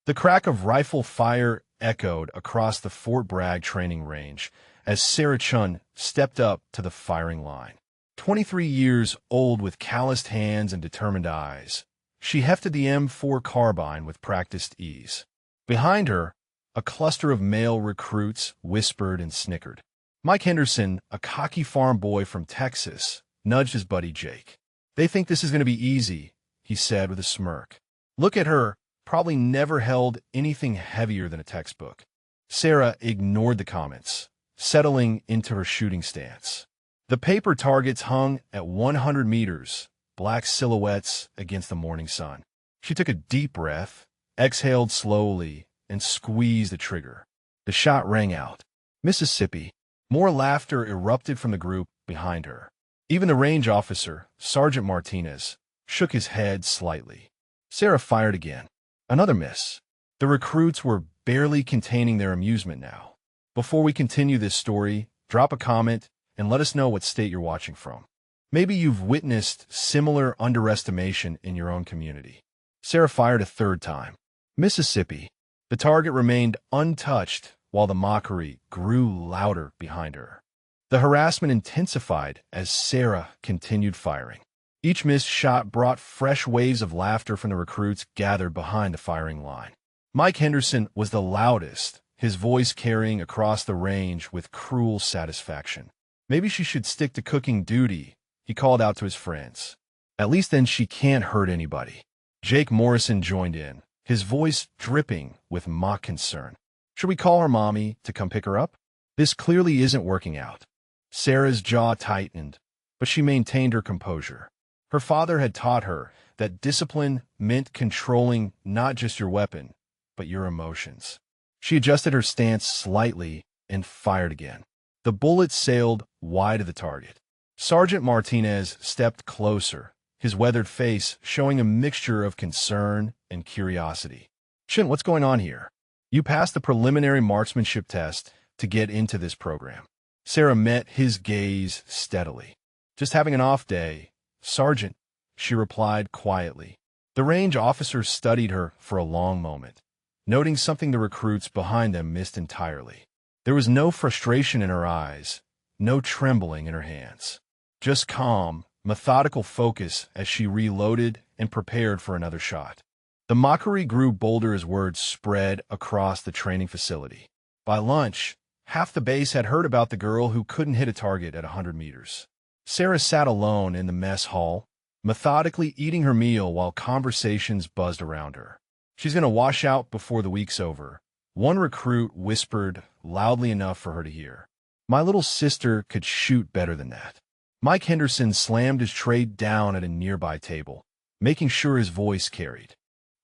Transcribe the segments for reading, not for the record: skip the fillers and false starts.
The crack of rifle fire echoed across the Fort Bragg training range as Sarah Chun stepped up to the firing line. 23 years old with calloused hands and determined eyes, she hefted the M4 carbine with practiced ease. Behind her, a cluster of male recruits whispered and snickered. Mike Henderson, a cocky farm boy from Texas, nudged his buddy Jake. "They think this is going to be easy," he said with a smirk. "Look at her, probably never held anything heavier than a textbook." Sarah ignored the comments, settling into her shooting stance. The paper targets hung at 100 meters, black silhouettes against the morning sun. She took a deep breath, exhaled slowly, and squeezed the trigger. The shot rang out. Mississippi. More laughter erupted from the group behind her. Even the range officer, Sergeant Martinez, shook his head slightly. Sarah fired again. Another miss. The recruits were barely containing their amusement now. Before we continue this story, drop a comment and let us know what state you're watching from. Maybe you've witnessed similar underestimation in your own community. Sarah fired a third time. Mississippi. The target remained untouched while the mockery grew louder behind her. The harassment intensified as Sarah continued firing. Each missed shot brought fresh waves of laughter from the recruits gathered behind the firing line. Mike Henderson was the loudest, his voice carrying across the range with cruel satisfaction. "Maybe she should stick to cooking duty," he called out to his friends. "At least then she can't hurt anybody." Jake Morrison joined in, his voice dripping with mock concern. "Should we call her mommy to come pick her up? This clearly isn't working out." Sarah's jaw tightened, but she maintained her composure. Her father had taught her that discipline meant controlling not just your weapon, but your emotions. She adjusted her stance slightly and fired again. The bullet sailed wide of the target. Sergeant Martinez stepped closer, his weathered face showing a mixture of concern and curiosity. "Chin, what's going on here? You passed the preliminary marksmanship test to get into this program." Sarah met his gaze steadily. "Just having an off day, Sergeant," she replied quietly. The range officer studied her for a long moment, noting something the recruits behind them missed entirely. There was no frustration in her eyes, no trembling in her hands. Just calm, methodical focus as she reloaded and prepared for another shot. The mockery grew bolder as words spread across the training facility. By lunch, half the base had heard about the girl who couldn't hit a target at 100 meters. Sarah sat alone in the mess hall, methodically eating her meal while conversations buzzed around her. "She's going to wash out before the week's over," one recruit whispered loudly enough for her to hear. "My little sister could shoot better than that." Mike Henderson slammed his tray down at a nearby table, making sure his voice carried.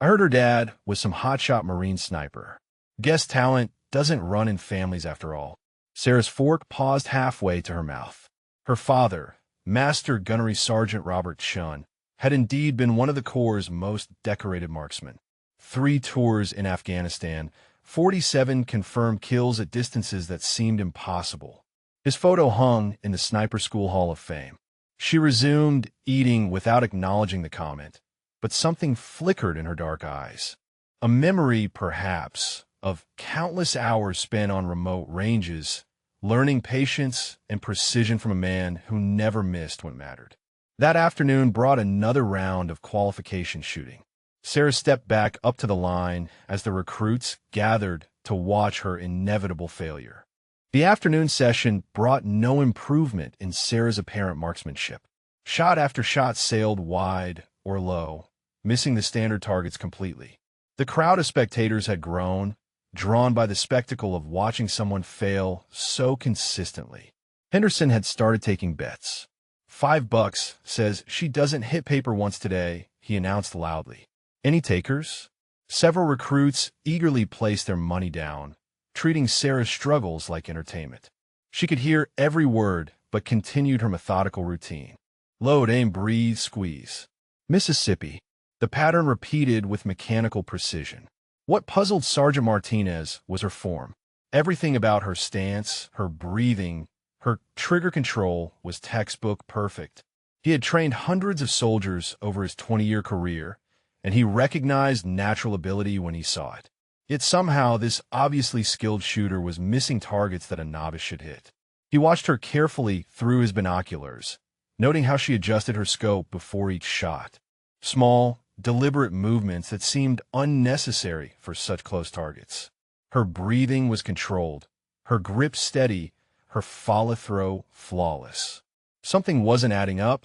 "I heard her dad was some hotshot Marine sniper. Guess talent doesn't run in families after all." Sarah's fork paused halfway to her mouth. Her father, Master Gunnery Sergeant Robert Chun, had indeed been one of the Corps' most decorated marksmen. 3 tours in Afghanistan, 47 confirmed kills at distances that seemed impossible. His photo hung in the Sniper School Hall of Fame. She resumed eating without acknowledging the comment, but something flickered in her dark eyes. A memory, perhaps, of countless hours spent on remote ranges, learning patience and precision from a man who never missed what mattered. That afternoon brought another round of qualification shooting. Sarah stepped back up to the line as the recruits gathered to watch her inevitable failure. The afternoon session brought no improvement in Sarah's apparent marksmanship. Shot after shot sailed wide or low, missing the standard targets completely. The crowd of spectators had grown, drawn by the spectacle of watching someone fail so consistently. Henderson had started taking bets. $5 says she doesn't hit paper once today, he announced loudly. "Any takers?" Several recruits eagerly placed their money down, treating Sarah's struggles like entertainment. She could hear every word, but continued her methodical routine. Load, aim, breathe, squeeze. Mississippi. The pattern repeated with mechanical precision. What puzzled Sergeant Martinez was her form. Everything about her stance, her breathing, her trigger control was textbook perfect. He had trained hundreds of soldiers over his 20-year career, and he recognized natural ability when he saw it. Yet somehow this obviously skilled shooter was missing targets that a novice should hit. He watched her carefully through his binoculars, noting how she adjusted her scope before each shot. Small, deliberate movements that seemed unnecessary for such close targets. Her breathing was controlled, her grip steady, her follow-through flawless. Something wasn't adding up,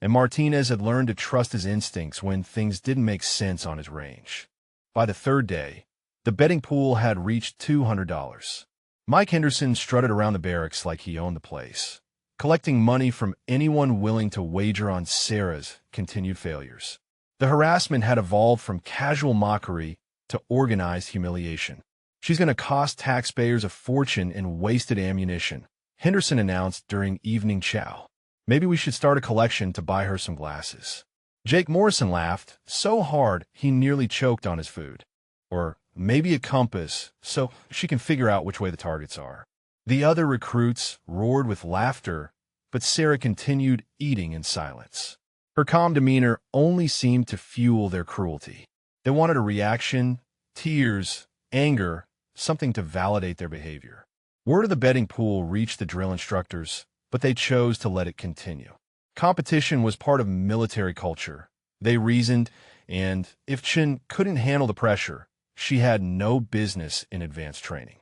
and Martinez had learned to trust his instincts when things didn't make sense on his range. By the third day, the betting pool had reached $200. Mike Henderson strutted around the barracks like he owned the place, collecting money from anyone willing to wager on Sarah's continued failures. The harassment had evolved from casual mockery to organized humiliation. "She's going to cost taxpayers a fortune in wasted ammunition," Henderson announced during evening chow. "Maybe we should start a collection to buy her some glasses." Jake Morrison laughed so hard he nearly choked on his food. "Or maybe a compass, so she can figure out which way the targets are." The other recruits roared with laughter, but Sarah continued eating in silence. Her calm demeanor only seemed to fuel their cruelty. They wanted a reaction, tears, anger, something to validate their behavior. Word of the betting pool reached the drill instructors, but they chose to let it continue. Competition was part of military culture, they reasoned, and if Chin couldn't handle the pressure, she had no business in advanced training.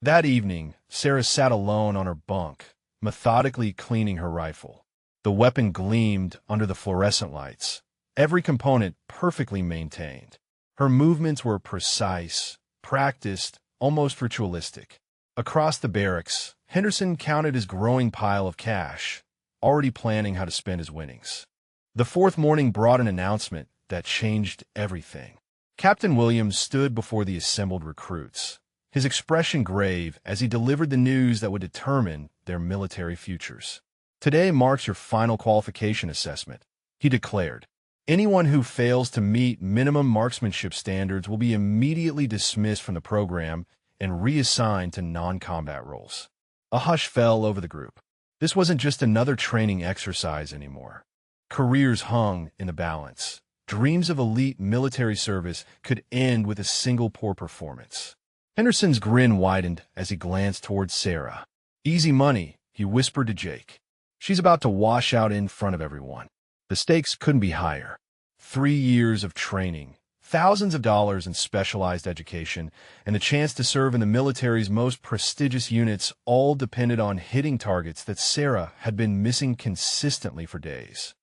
That evening, Sarah sat alone on her bunk, methodically cleaning her rifle. The weapon gleamed under the fluorescent lights, every component perfectly maintained. Her movements were precise, practiced, almost ritualistic. Across the barracks, Henderson counted his growing pile of cash, already planning how to spend his winnings. The fourth morning brought an announcement that changed everything. Captain Williams stood before the assembled recruits, his expression grave as he delivered the news that would determine their military futures. "Today marks your final qualification assessment," he declared. "Anyone who fails to meet minimum marksmanship standards will be immediately dismissed from the program and reassigned to non-combat roles." A hush fell over the group. This wasn't just another training exercise anymore. Careers hung in the balance. Dreams of elite military service could end with a single poor performance. Henderson's grin widened as he glanced towards Sarah. "Easy money," he whispered to Jake. "She's about to wash out in front of everyone." The stakes couldn't be higher. 3 years of training, thousands of dollars in specialized education, and the chance to serve in the military's most prestigious units all depended on hitting targets that Sarah had been missing consistently for days.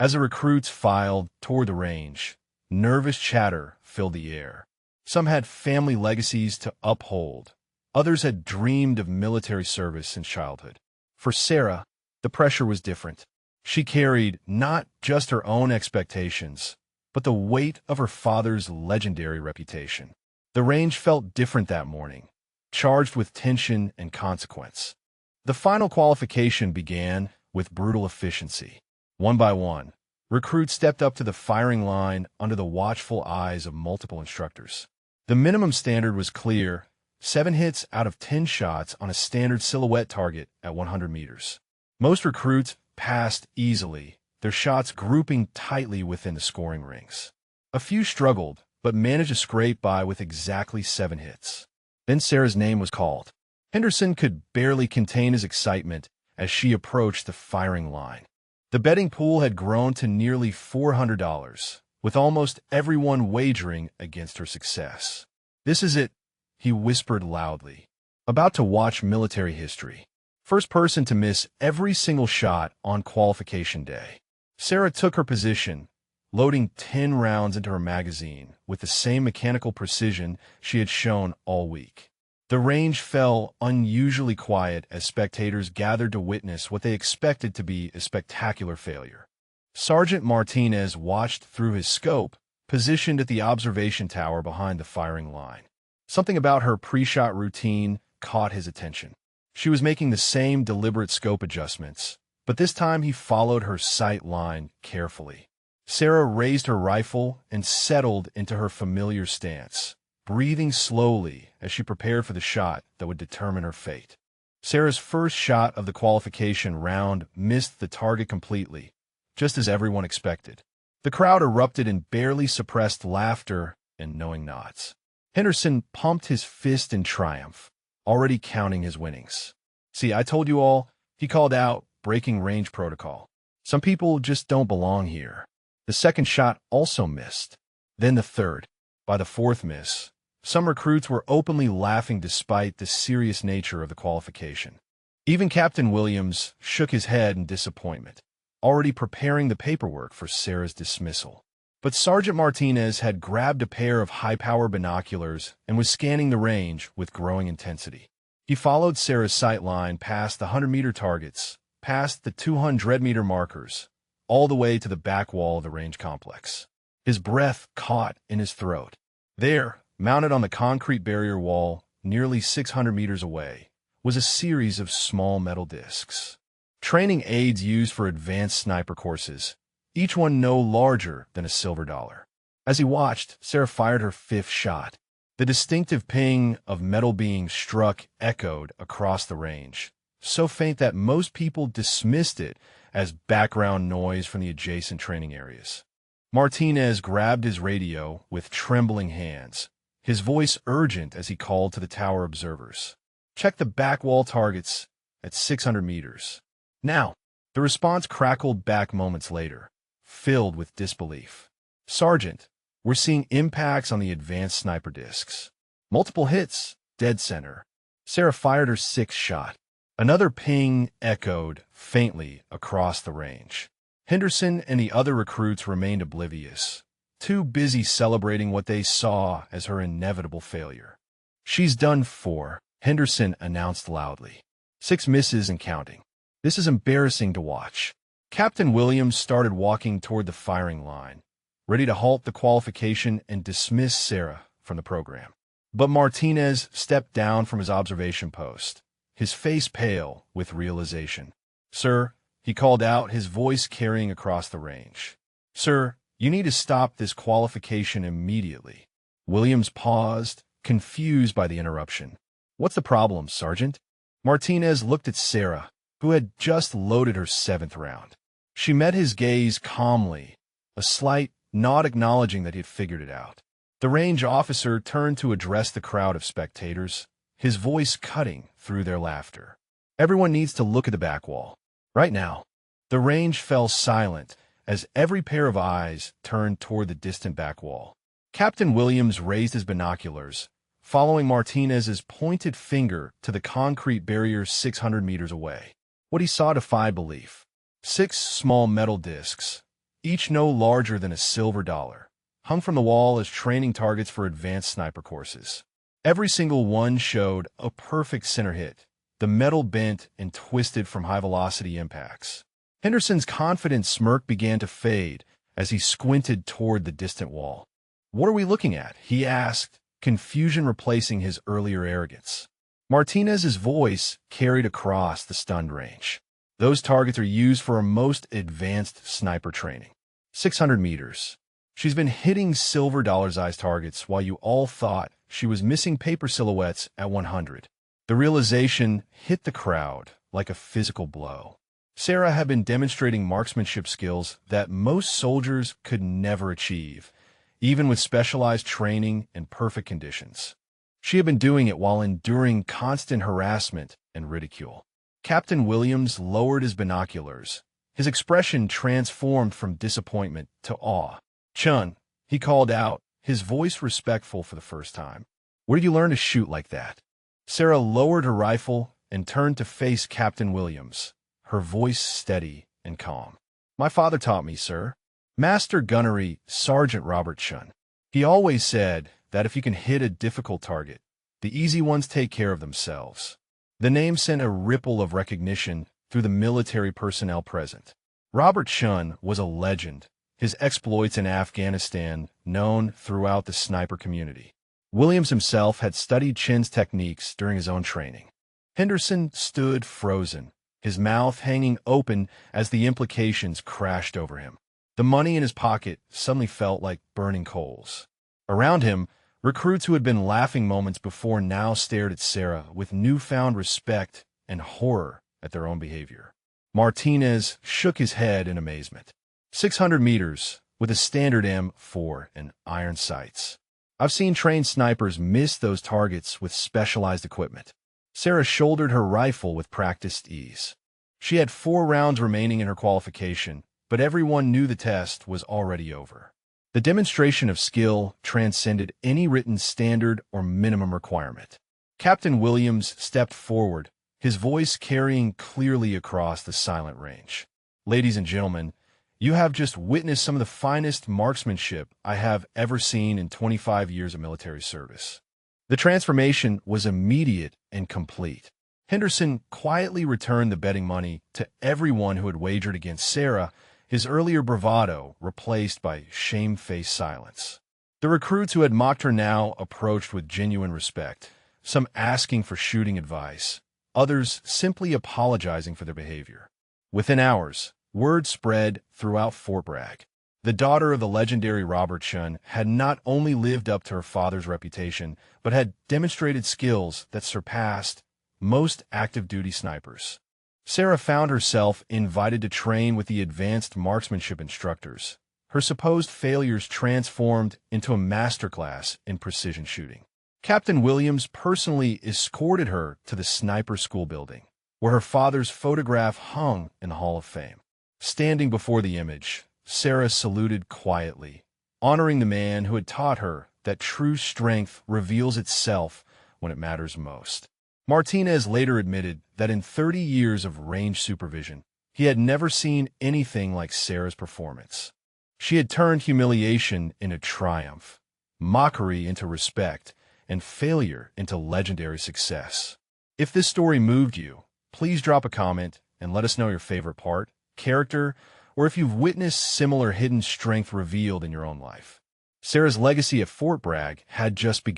As the recruits filed toward the range, nervous chatter filled the air. Some had family legacies to uphold. Others had dreamed of military service since childhood. For Sarah, the pressure was different. She carried not just her own expectations, but the weight of her father's legendary reputation. The range felt different that morning, charged with tension and consequence. The final qualification began with brutal efficiency. One by one, recruits stepped up to the firing line under the watchful eyes of multiple instructors. The minimum standard was clear: 7 hits out of 10 shots on a standard silhouette target at 100 meters. Most recruits passed easily, their shots grouping tightly within the scoring rings. A few struggled, but managed to scrape by with exactly 7 hits. Then Sarah's name was called. Henderson could barely contain his excitement as she approached the firing line. The betting pool had grown to nearly $400, with almost everyone wagering against her success. "This is it," he whispered loudly. "About to watch military history. First person to miss every single shot on qualification day." Sarah took her position, loading 10 rounds into her magazine with the same mechanical precision she had shown all week. The range fell unusually quiet as spectators gathered to witness what they expected to be a spectacular failure. Sergeant Martinez watched through his scope, positioned at the observation tower behind the firing line. Something about her pre-shot routine caught his attention. She was making the same deliberate scope adjustments, but this time he followed her sight line carefully. Sarah raised her rifle and settled into her familiar stance, breathing slowly as she prepared for the shot that would determine her fate. Sarah's first shot of the qualification round missed the target completely, just as everyone expected. The crowd erupted in barely suppressed laughter and knowing nods. Henderson pumped his fist in triumph, already counting his winnings. "See, I told you all," he called out, breaking range protocol. "Some people just don't belong here." The second shot also missed. Then the third. By the fourth miss, some recruits were openly laughing despite the serious nature of the qualification. Even Captain Williams shook his head in disappointment, already preparing the paperwork for Sarah's dismissal. But Sergeant Martinez had grabbed a pair of high-power binoculars and was scanning the range with growing intensity. He followed Sarah's sight line past the 100-meter targets, past the 200-meter markers, all the way to the back wall of the range complex. His breath caught in his throat. There, mounted on the concrete barrier wall, nearly 600 meters away, was a series of small metal discs. Training aids used for advanced sniper courses, each one no larger than a silver dollar. As he watched, Sarah fired her fifth shot. The distinctive ping of metal being struck echoed across the range, so faint that most people dismissed it as background noise from the adjacent training areas. Martinez grabbed his radio with trembling hands, his voice urgent as he called to the tower observers. "Check the back wall targets at 600 meters. Now." The response crackled back moments later, filled with disbelief. "Sergeant, we're seeing impacts on the advanced sniper discs. Multiple hits, dead center." Sarah fired her sixth shot. Another ping echoed faintly across the range. Henderson and the other recruits remained oblivious, too busy celebrating what they saw as her inevitable failure. "She's done for," Henderson announced loudly. "6 misses and counting. This is embarrassing to watch." Captain Williams started walking toward the firing line, ready to halt the qualification and dismiss Sarah from the program. But Martinez stepped down from his observation post, his face pale with realization. "Sir," he called out, his voice carrying across the range. "Sir, you need to stop this qualification immediately." Williams paused, confused by the interruption. "What's the problem, Sergeant?" Martinez looked at Sarah, who had just loaded her 7th round. She met his gaze calmly, a slight nod acknowledging that he had figured it out. The range officer turned to address the crowd of spectators, his voice cutting through their laughter. "Everyone needs to look at the back wall. Right now." The range fell silent as every pair of eyes turned toward the distant back wall. Captain Williams raised his binoculars, following Martinez's pointed finger to the concrete barrier 600 meters away. What he saw defied belief. 6 small metal discs, each no larger than a silver dollar, hung from the wall as training targets for advanced sniper courses. Every single one showed a perfect center hit, the metal bent and twisted from high-velocity impacts. Henderson's confident smirk began to fade as he squinted toward the distant wall. "What are we looking at?" he asked, confusion replacing his earlier arrogance. Martinez's voice carried across the stunned range. "Those targets are used for our most advanced sniper training. 600 meters. She's been hitting silver dollar-sized targets while you all thought she was missing paper silhouettes at 100. The realization hit the crowd like a physical blow. Sarah had been demonstrating marksmanship skills that most soldiers could never achieve, even with specialized training and perfect conditions. She had been doing it while enduring constant harassment and ridicule. Captain Williams lowered his binoculars, his expression transformed from disappointment to awe. "Chun," he called out, his voice respectful for the first time. "Where did you learn to shoot like that?" Sarah lowered her rifle and turned to face Captain Williams, her voice steady and calm. "My father taught me, sir. Master Gunnery Sergeant Robert Chun. He always said that if you can hit a difficult target, the easy ones take care of themselves." The name sent a ripple of recognition through the military personnel present. Robert Chun was a legend, his exploits in Afghanistan known throughout the sniper community. Williams himself had studied Chin's techniques during his own training. Henderson stood frozen, his mouth hanging open as the implications crashed over him. The money in his pocket suddenly felt like burning coals. Around him, recruits who had been laughing moments before now stared at Sarah with newfound respect and horror at their own behavior. Martinez shook his head in amazement. 600 meters with a standard M4 and iron sights. I've seen trained snipers miss those targets with specialized equipment. Sarah shouldered her rifle with practiced ease. She had 4 rounds remaining in her qualification, but everyone knew the test was already over. The demonstration of skill transcended any written standard or minimum requirement. Captain Williams stepped forward, his voice carrying clearly across the silent range. Ladies and gentlemen, you have just witnessed some of the finest marksmanship I have ever seen in 25 years of military service. The transformation was immediate and complete. Henderson quietly returned the betting money to everyone who had wagered against Sarah, his earlier bravado replaced by shamefaced silence. The recruits who had mocked her now approached with genuine respect, some asking for shooting advice, others simply apologizing for their behavior. Within hours, word spread throughout Fort Bragg. The daughter of the legendary Robert Chun had not only lived up to her father's reputation, but had demonstrated skills that surpassed most active-duty snipers. Sarah found herself invited to train with the advanced marksmanship instructors, her supposed failures transformed into a masterclass in precision shooting. Captain Williams personally escorted her to the sniper school building, where her father's photograph hung in the Hall of Fame. Standing before the image, Sarah saluted quietly, honoring the man who had taught her that true strength reveals itself when it matters most. Martinez later admitted that in 30 years of range supervision, he had never seen anything like Sarah's performance. She had turned humiliation into triumph, mockery into respect, and failure into legendary success. If this story moved you, please drop a comment and let us know your favorite part, character, or if you've witnessed similar hidden strength revealed in your own life. Sarah's legacy at Fort Bragg had just begun.